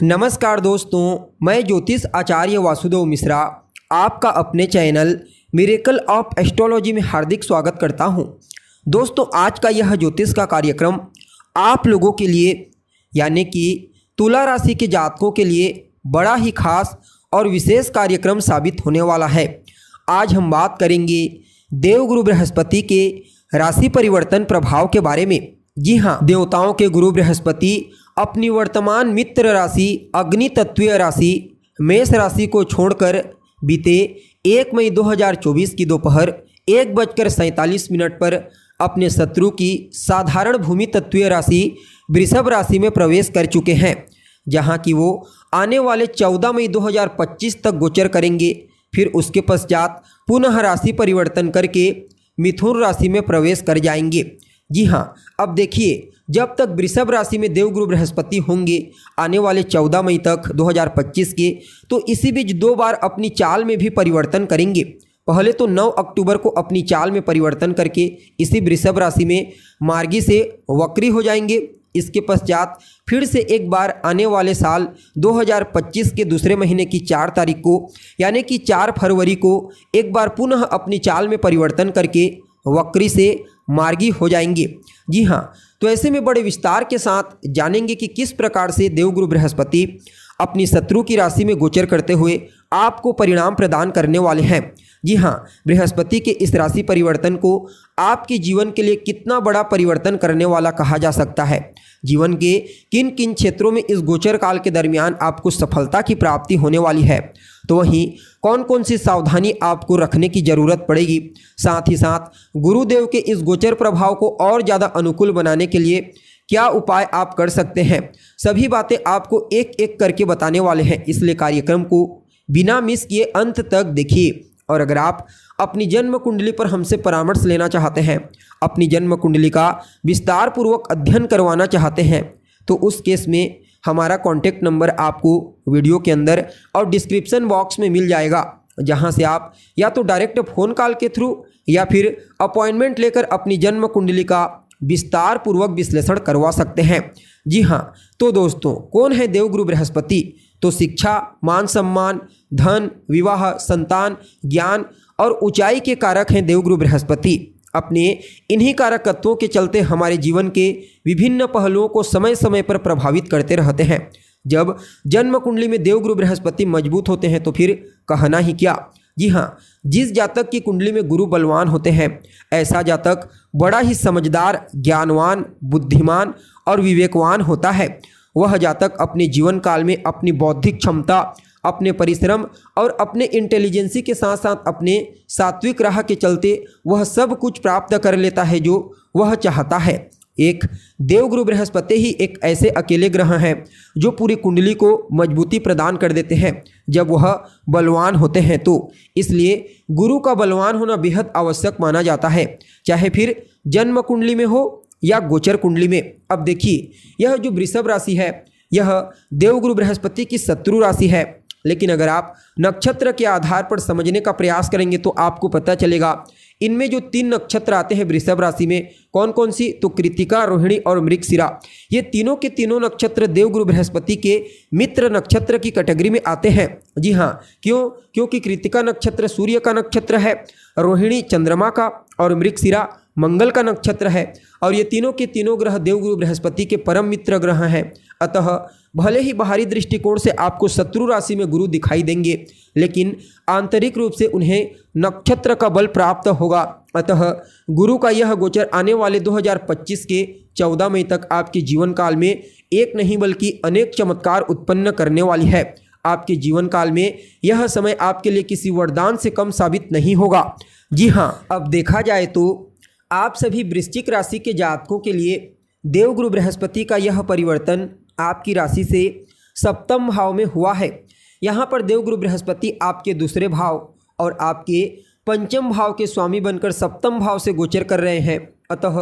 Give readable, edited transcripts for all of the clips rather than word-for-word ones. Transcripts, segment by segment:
नमस्कार दोस्तों, मैं ज्योतिष आचार्य वासुदेव मिश्रा आपका अपने चैनल मिरेकल ऑफ एस्ट्रोलॉजी में हार्दिक स्वागत करता हूं। दोस्तों, आज का यह ज्योतिष का कार्यक्रम आप लोगों के लिए यानी कि तुला राशि के जातकों के लिए बड़ा ही खास और विशेष कार्यक्रम साबित होने वाला है। आज हम बात करेंगे देवगुरु बृहस्पति के राशि परिवर्तन प्रभाव के बारे में। जी हाँ, देवताओं के गुरु बृहस्पति अपनी वर्तमान मित्र राशि अग्नि तत्वीय राशि मेष राशि को छोड़कर बीते 1 मई 2024 की दोपहर 1:47 पर अपने शत्रु की साधारण भूमि तत्वीय राशि वृषभ राशि में प्रवेश कर चुके हैं, जहां कि वो आने वाले 14 मई 2025 तक गोचर करेंगे। फिर उसके पश्चात पुनः राशि परिवर्तन करके मिथुन राशि में प्रवेश कर जाएंगे। जी हाँ, अब देखिए, जब तक वृषभ राशि में देवगुरु बृहस्पति होंगे आने वाले 14 मई तक 2025 के, तो इसी बीच 2 बार अपनी चाल में भी परिवर्तन करेंगे। पहले तो 9 अक्टूबर को अपनी चाल में परिवर्तन करके इसी वृषभ राशि में मार्गी से वक्री हो जाएंगे। इसके पश्चात फिर से एक बार आने वाले साल 2025 के दूसरे महीने की 4 तारीख को यानी कि 4 फरवरी को एक बार पुनः अपनी चाल में परिवर्तन करके वक्री से मार्गी हो जाएंगे। जी हाँ, तो ऐसे में बड़े विस्तार के साथ जानेंगे कि किस प्रकार से देवगुरु बृहस्पति अपनी शत्रु की राशि में गोचर करते हुए आपको परिणाम प्रदान करने वाले हैं। जी हाँ, बृहस्पति के इस राशि परिवर्तन को आपके जीवन के लिए कितना बड़ा परिवर्तन करने वाला कहा जा सकता है। जीवन के किन किन क्षेत्रों में इस गोचर काल के दरमियान आपको सफलता की प्राप्ति होने वाली है, तो वहीं कौन कौन सी सावधानी आपको रखने की ज़रूरत पड़ेगी। साथ ही साथ गुरुदेव के इस गोचर प्रभाव को और ज़्यादा अनुकूल बनाने के लिए क्या उपाय आप कर सकते हैं, सभी बातें आपको एक एक करके बताने वाले हैं। इसलिए कार्यक्रम को बिना मिस किए अंत तक देखिए। और अगर आप अपनी जन्म कुंडली पर हमसे परामर्श लेना चाहते हैं, अपनी जन्म कुंडली का विस्तार पूर्वक अध्ययन करवाना चाहते हैं, तो उस केस में हमारा कॉन्टैक्ट नंबर आपको वीडियो के अंदर और डिस्क्रिप्शन बॉक्स में मिल जाएगा, जहां से आप या तो डायरेक्ट फ़ोन कॉल के थ्रू या फिर अपॉइंटमेंट लेकर अपनी जन्म कुंडली का विस्तार पूर्वक विश्लेषण करवा सकते हैं। जी हाँ, तो दोस्तों, कौन है देवगुरु बृहस्पति? तो शिक्षा, मान सम्मान, धन, विवाह, संतान, ज्ञान और ऊंचाई के कारक हैं देवगुरु बृहस्पति। अपने इन्हीं कारकत्वों के चलते हमारे जीवन के विभिन्न पहलुओं को समय समय पर प्रभावित करते रहते हैं। जब जन्म कुंडली में देवगुरु बृहस्पति मजबूत होते हैं तो फिर कहना ही क्या। जी हाँ, जिस जातक की कुंडली में गुरु बलवान होते हैं, ऐसा जातक बड़ा ही समझदार, ज्ञानवान, बुद्धिमान और विवेकवान होता है। वह जातक अपने जीवन काल में अपनी बौद्धिक क्षमता, अपने परिश्रम और अपने इंटेलिजेंसी के साथ साथ अपने सात्विक राह के चलते वह सब कुछ प्राप्त कर लेता है जो वह चाहता है। एक देवगुरु बृहस्पति ही एक ऐसे अकेले ग्रह हैं जो पूरी कुंडली को मजबूती प्रदान कर देते हैं जब वह बलवान होते हैं। तो इसलिए गुरु का बलवान होना बेहद आवश्यक माना जाता है, चाहे फिर जन्म कुंडली में हो या गोचर कुंडली में। अब देखिए, यह जो वृषभ राशि है यह देवगुरु बृहस्पति की शत्रु राशि है, लेकिन अगर आप नक्षत्र के आधार पर समझने का प्रयास करेंगे तो आपको पता चलेगा इनमें जो 3 नक्षत्र आते हैं वृषभ राशि में, कौन कौन सी? तो कृत्तिका, रोहिणी और मृगशिरा। ये तीनों के तीनों नक्षत्र देवगुरु बृहस्पति के मित्र नक्षत्र की कैटेगरी में आते हैं। जी हाँ, क्यों? क्योंकि कृत्तिका नक्षत्र सूर्य का नक्षत्र है, रोहिणी चंद्रमा का और मृगशिरा मंगल का नक्षत्र है। और ये तीनों के तीनों ग्रह देवगुरु बृहस्पति के परम मित्र ग्रह हैं। अतः भले ही बाहरी दृष्टिकोण से आपको शत्रु राशि में गुरु दिखाई देंगे, लेकिन आंतरिक रूप से उन्हें नक्षत्र का बल प्राप्त होगा। अतः गुरु का यह गोचर आने वाले 2025 के 14 मई तक आपके जीवन काल में एक नहीं बल्कि अनेक चमत्कार उत्पन्न करने वाली है। आपके जीवन काल में यह समय आपके लिए किसी वरदान से कम साबित नहीं होगा। जी हाँ, अब देखा जाए तो आप सभी वृश्चिक राशि के जातकों के लिए देवगुरु बृहस्पति का यह परिवर्तन आपकी राशि से सप्तम भाव में हुआ है। यहाँ पर देवगुरु बृहस्पति आपके दूसरे भाव और आपके पंचम भाव के स्वामी बनकर सप्तम भाव से गोचर कर रहे हैं। अतः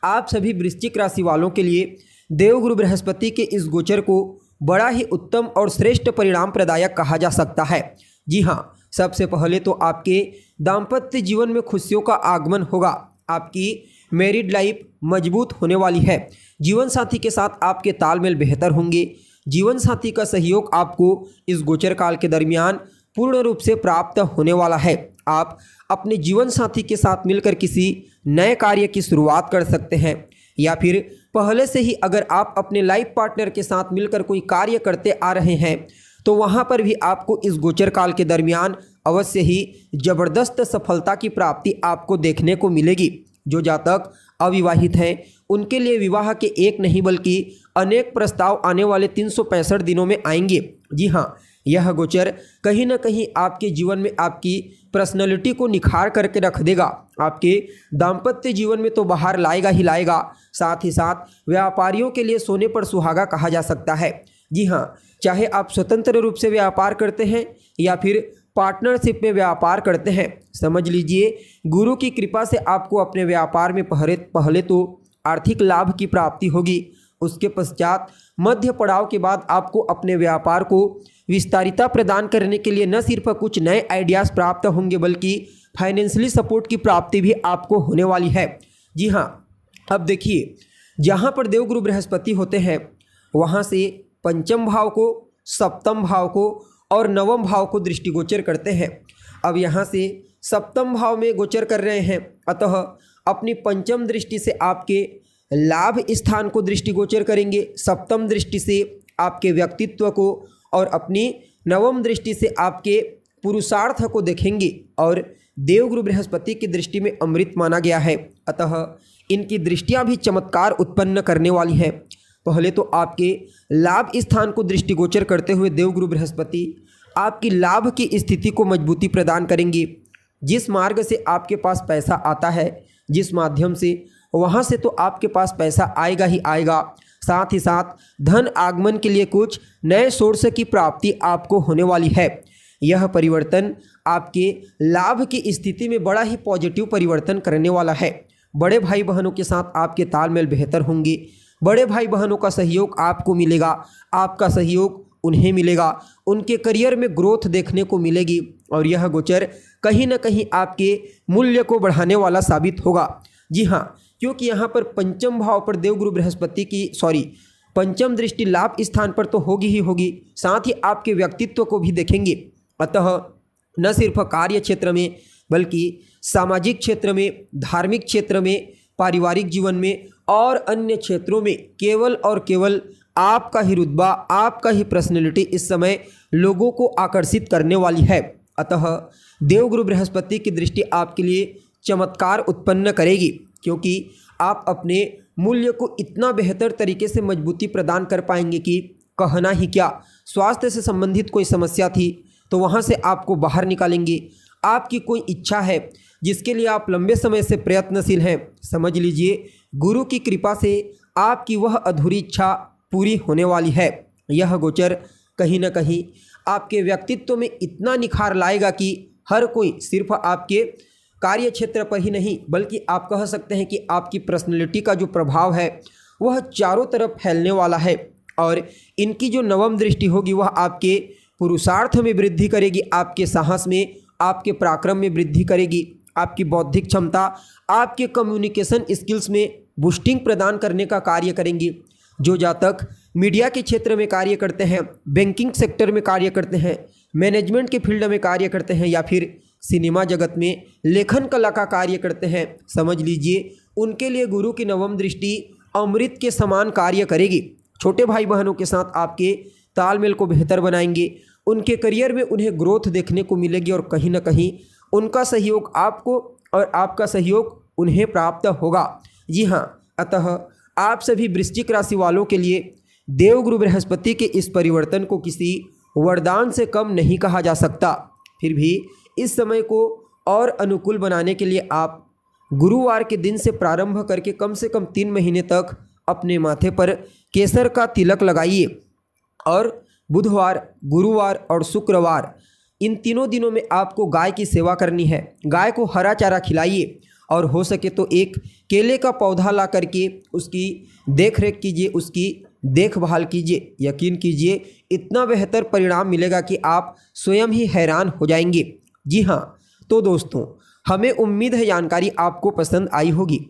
आप सभी वृश्चिक राशि वालों के लिए देवगुरु बृहस्पति के इस गोचर को बड़ा ही उत्तम और श्रेष्ठ परिणाम प्रदायक कहा जा सकता है। जी हाँ, सबसे पहले तो आपके दाम्पत्य जीवन में खुशियों का आगमन होगा। आपकी मैरिड लाइफ मजबूत होने वाली है। जीवन साथी के साथ आपके तालमेल बेहतर होंगे। जीवन साथी का सहयोग आपको इस गोचर काल के दरमियान पूर्ण रूप से प्राप्त होने वाला है। आप अपने जीवन साथी के साथ मिलकर किसी नए कार्य की शुरुआत कर सकते हैं, या फिर पहले से ही अगर आप अपने लाइफ पार्टनर के साथ मिलकर कोई कार्य करते आ रहे हैं तो वहाँ पर भी आपको इस गोचर काल के दरमियान अवश्य ही ज़बरदस्त सफलता की प्राप्ति आपको देखने को मिलेगी। जो जातक अविवाहित हैं उनके लिए विवाह के एक नहीं बल्कि अनेक प्रस्ताव आने वाले 365 दिनों में आएंगे। जी हाँ, यह गोचर कहीं ना कहीं आपके जीवन में आपकी पर्सनैलिटी को निखार करके रख देगा। आपके दाम्पत्य जीवन में तो बाहर लाएगा ही लाएगा, साथ ही साथ व्यापारियों के लिए सोने पर सुहागा कहा जा सकता है। जी हाँ, चाहे आप स्वतंत्र रूप से व्यापार करते हैं या फिर पार्टनरशिप में व्यापार करते हैं, समझ लीजिए गुरु की कृपा से आपको अपने व्यापार में पहले तो आर्थिक लाभ की प्राप्ति होगी। उसके पश्चात मध्य पड़ाव के बाद आपको अपने व्यापार को विस्तारिता प्रदान करने के लिए न सिर्फ कुछ नए आइडियाज़ प्राप्त होंगे बल्कि फाइनेंशियली सपोर्ट की प्राप्ति भी आपको होने वाली है। जी हाँ, अब देखिए जहाँ पर देवगुरु बृहस्पति होते हैं वहाँ से पंचम भाव को, सप्तम भाव को और नवम भाव को दृष्टिगोचर करते हैं। अब यहाँ से सप्तम भाव में गोचर कर रहे हैं, अतः अपनी पंचम दृष्टि से आपके लाभ स्थान को दृष्टिगोचर करेंगे, सप्तम दृष्टि से आपके व्यक्तित्व को और अपनी नवम दृष्टि से आपके पुरुषार्थ को देखेंगे। और देवगुरु बृहस्पति की दृष्टि में अमृत माना गया है, अतः इनकी दृष्टियां भी चमत्कार उत्पन्न करने वाली हैं। पहले तो आपके लाभ स्थान को दृष्टिगोचर करते हुए देवगुरु बृहस्पति आपकी लाभ की स्थिति को मजबूती प्रदान करेंगे। जिस मार्ग से आपके पास पैसा आता है, जिस माध्यम से, वहाँ से तो आपके पास पैसा आएगा ही आएगा, साथ ही साथ धन आगमन के लिए कुछ नए सोर्स की प्राप्ति आपको होने वाली है। यह परिवर्तन आपके लाभ की स्थिति में बड़ा ही पॉजिटिव परिवर्तन करने वाला है। बड़े भाई बहनों के साथ आपके तालमेल बेहतर होंगे, बड़े भाई बहनों का सहयोग आपको मिलेगा, आपका सहयोग उन्हें मिलेगा, उनके करियर में ग्रोथ देखने को मिलेगी और यह गोचर कहीं ना कहीं आपके मूल्य को बढ़ाने वाला साबित होगा। जी हाँ, क्योंकि यहाँ पर पंचम भाव पर देवगुरु बृहस्पति की पंचम दृष्टि लाभ स्थान पर तो होगी ही होगी, साथ ही आपके व्यक्तित्व को भी देखेंगे। अतः न सिर्फ कार्य क्षेत्र में बल्कि सामाजिक क्षेत्र में, धार्मिक क्षेत्र में, पारिवारिक जीवन में और अन्य क्षेत्रों में केवल और केवल आपका ही रुतबा, आपका ही पर्सनैलिटी इस समय लोगों को आकर्षित करने वाली है। अतः देवगुरु बृहस्पति की दृष्टि आपके लिए चमत्कार उत्पन्न करेगी, क्योंकि आप अपने मूल्य को इतना बेहतर तरीके से मजबूती प्रदान कर पाएंगे कि कहना ही क्या। स्वास्थ्य से संबंधित कोई समस्या थी तो वहाँ से आपको बाहर निकालेंगे। आपकी कोई इच्छा है जिसके लिए आप लंबे समय से प्रयत्नशील हैं, समझ लीजिए गुरु की कृपा से आपकी वह अधूरी इच्छा पूरी होने वाली है। यह गोचर कहीं ना कहीं आपके व्यक्तित्व में इतना निखार लाएगा कि हर कोई सिर्फ आपके कार्य क्षेत्र पर ही नहीं बल्कि आप कह सकते हैं कि आपकी पर्सनैलिटी का जो प्रभाव है वह चारों तरफ फैलने वाला है। और इनकी जो नवम दृष्टि होगी वह आपके पुरुषार्थ में वृद्धि करेगी, आपके साहस में, आपके पराक्रम में वृद्धि करेगी, आपकी बौद्धिक क्षमता, आपके कम्युनिकेशन स्किल्स में बूस्टिंग प्रदान करने का कार्य करेंगी। जो जातक मीडिया के क्षेत्र में कार्य करते हैं, बैंकिंग सेक्टर में कार्य करते हैं, मैनेजमेंट के फील्ड में कार्य करते हैं या फिर सिनेमा जगत में लेखन कला का कार्य करते हैं, समझ लीजिए उनके लिए गुरु की नवम दृष्टि अमृत के समान कार्य करेगी। छोटे भाई बहनों के साथ आपके तालमेल को बेहतर बनाएंगे, उनके करियर में उन्हें ग्रोथ देखने को मिलेगी और कहीं ना कहीं उनका सहयोग आपको और आपका सहयोग उन्हें प्राप्त होगा। जी हाँ, अतः आप सभी वृश्चिक राशि वालों के लिए देवगुरु बृहस्पति के इस परिवर्तन को किसी वरदान से कम नहीं कहा जा सकता। फिर भी इस समय को और अनुकूल बनाने के लिए आप गुरुवार के दिन से प्रारंभ करके कम से कम 3 महीने तक अपने माथे पर केसर का तिलक लगाइए और बुधवार, गुरुवार और शुक्रवार इन तीनों दिनों में आपको गाय की सेवा करनी है। गाय को हरा चारा खिलाइए और हो सके तो एक केले का पौधा ला करके उसकी देखरेख कीजिए, उसकी देखभाल कीजिए। यकीन कीजिए इतना बेहतर परिणाम मिलेगा कि आप स्वयं ही हैरान हो जाएंगे। जी हाँ, तो दोस्तों हमें उम्मीद है जानकारी आपको पसंद आई होगी।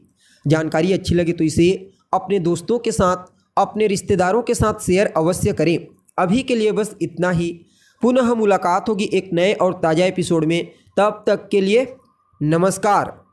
जानकारी अच्छी लगी तो इसे अपने दोस्तों के साथ अपने रिश्तेदारों के साथ शेयर अवश्य करें। अभी के लिए बस इतना ही। पुनः मुलाकात होगी एक नए और ताज़ा एपिसोड में। तब तक के लिए नमस्कार।